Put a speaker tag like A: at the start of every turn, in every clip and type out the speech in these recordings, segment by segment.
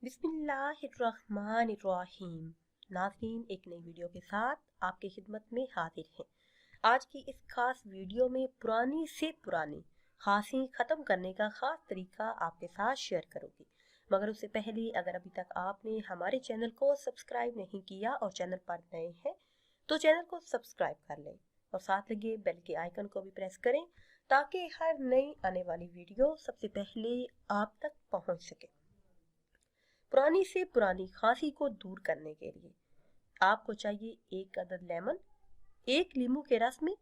A: बिस्मिल्लाहिर्रहमानिर्रहीम। नाज़रीन, एक नई वीडियो के साथ आपकी खिदमत में हाजिर हैं। आज की इस खास वीडियो में पुरानी से पुरानी खांसी ख़त्म करने का ख़ास तरीका आपके साथ शेयर करूँगी। मगर उससे पहले अगर अभी तक आपने हमारे चैनल को सब्सक्राइब नहीं किया और चैनल पर नए हैं तो चैनल को सब्सक्राइब कर लें और साथ लगे बेल के आइकन को भी प्रेस करें ताकि हर नई आने वाली वीडियो सबसे पहले आप तक पहुँच सके। पुरानी से पुरानी खांसी को दूर करने के लिए आपको चाहिए एक अदद लेमन। एक नींबू के रस में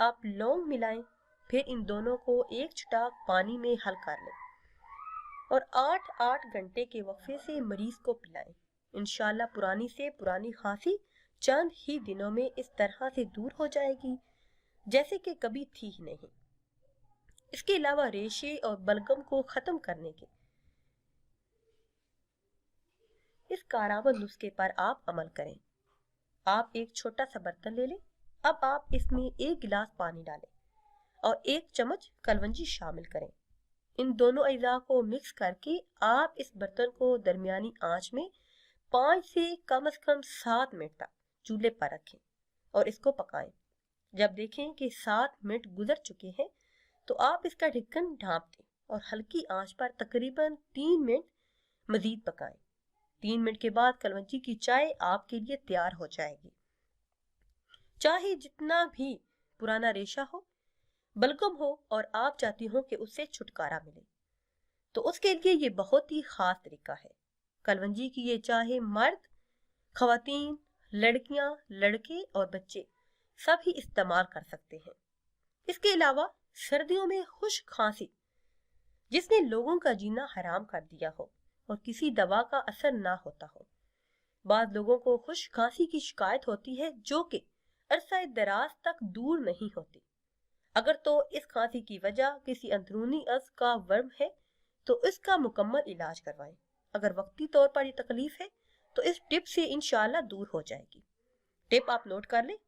A: आप लौंग मिलाएं, फिर इन दोनों को एक छटाक पानी में हल कर लें और 8-8 घंटे के वक्फे से मरीज को पिलाएं। इंशाल्लाह पुरानी से पुरानी खांसी चंद ही दिनों में इस तरह से दूर हो जाएगी जैसे कि कभी थी ही नहीं। इसके अलावा रेशे और बलगम को खत्म करने के इस कारगर नुस्खे पर आप अमल करें। आप एक छोटा सा बर्तन ले लें। अब आप इसमें 1 गिलास पानी डालें और 1 चम्मच कलवंजी शामिल करें। इन दोनों अज्जा को मिक्स करके आप इस बर्तन को दरमियानी आंच में 5 से कम 7 मिनट तक चूल्हे पर रखें और इसको पकाएं। जब देखें कि 7 मिनट गुजर चुके हैं तो आप इसका ढक्कन ढांप दें और हल्की आंच पर तकरीबन 3 मिनट मजीद पकाएं। 3 मिनट के बाद कलवंजी की चाय आपके लिए तैयार हो जाएगी। चाहे जितना भी पुराना रेशा हो, बलगम हो और आप चाहती हो कि उससे छुटकारा मिले तो उसके लिए ये बहुत ही खास तरीका है। कलवंजी की ये चाहे मर्द, खवातीन, लड़कियां, लड़के और बच्चे सभी इस्तेमाल कर सकते हैं। इसके अलावा सर्दियों में खुश्क खांसी जिसने लोगों का जीना हराम कर दिया हो और किसी दवा का असर ना होता हो, बाद लोगों को खुश्क खांसी की शिकायत होती है जो कि अरसा दराज तक दूर नहीं होती। अगर तो इस खांसी की वजह किसी अंदरूनी अज़ का वर्म है तो इसका मुकम्मल इलाज करवाएं। अगर वक्ती तौर पर ये तकलीफ है तो इस टिप से इंशाल्लाह दूर हो जाएगी। टिप आप नोट कर लें।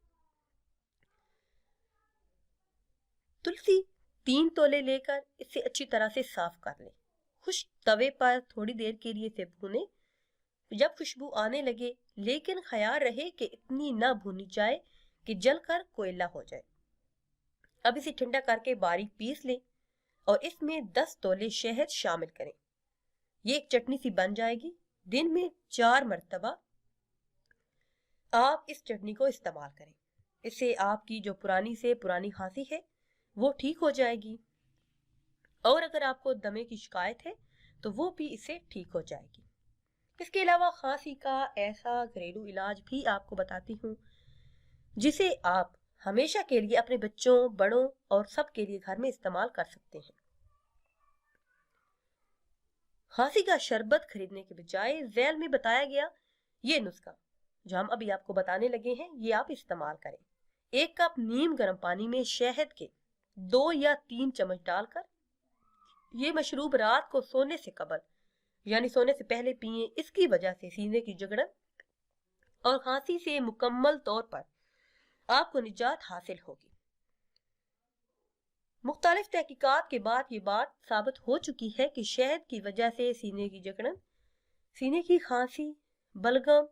A: तुलसी 3 तोले लेकर इसे अच्छी तरह से साफ कर लें। खुश्क तवे पर थोड़ी देर के लिए इसे भूनें। जब खुशबू आने लगे लेकिन ख्याल रहे कि इतनी ना भूनी जाए कि जलकर कोयला हो जाए। अब इसे ठंडा करके बारीक पीस लें और इसमें 10 तोले शहद शामिल करें। ये एक चटनी सी बन जाएगी। दिन में 4 मरतबा आप इस चटनी को इस्तेमाल करें। इससे आपकी जो पुरानी से पुरानी खांसी है वो ठीक हो जाएगी और अगर आपको दमे की शिकायत है तो वो भी इससे ठीक हो जाएगी। इसके अलावा खांसी का ऐसा घरेलू इलाज भी आपको बताती हूँ जिसे आप हमेशा के लिए अपने बच्चों, बड़ों और सब के लिए घर में इस्तेमाल कर सकते हैं। खांसी का शरबत खरीदने के बजाय झैल में बताया गया ये नुस्खा जो हम अभी आपको बताने लगे हैं ये आप इस्तेमाल करें। 1 कप नीम गर्म पानी में शहद के 2 या 3 चम्मच डालकर ये मशरूब रात को सोने से कबल यानी सोने से पहले पिए। इसकी वजह से सीने की जकड़न और खांसी से मुकम्मल तौर पर आपको निजात हासिल होगी। मुख्तलिफ तहकीकात के बाद ये बात साबित हो चुकी है कि शहद की वजह से सीने की जकड़न, सीने की खांसी, बलगम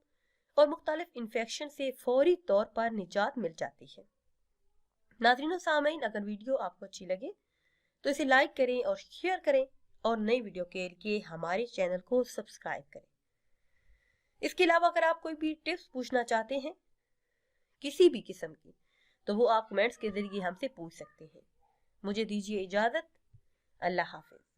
A: और मुख्तलिफ इन्फेक्शन से फौरी तौर पर निजात मिल जाती है। नाज़रीन सामीन, अगर वीडियो आपको अच्छी लगे तो इसे लाइक करें और शेयर करें और नई वीडियो के लिए हमारे चैनल को सब्सक्राइब करें। इसके अलावा अगर आप कोई भी टिप्स पूछना चाहते हैं किसी भी किस्म की तो वो आप कमेंट्स के जरिए हमसे पूछ सकते हैं। मुझे दीजिए इजाजत। अल्लाह हाफिज।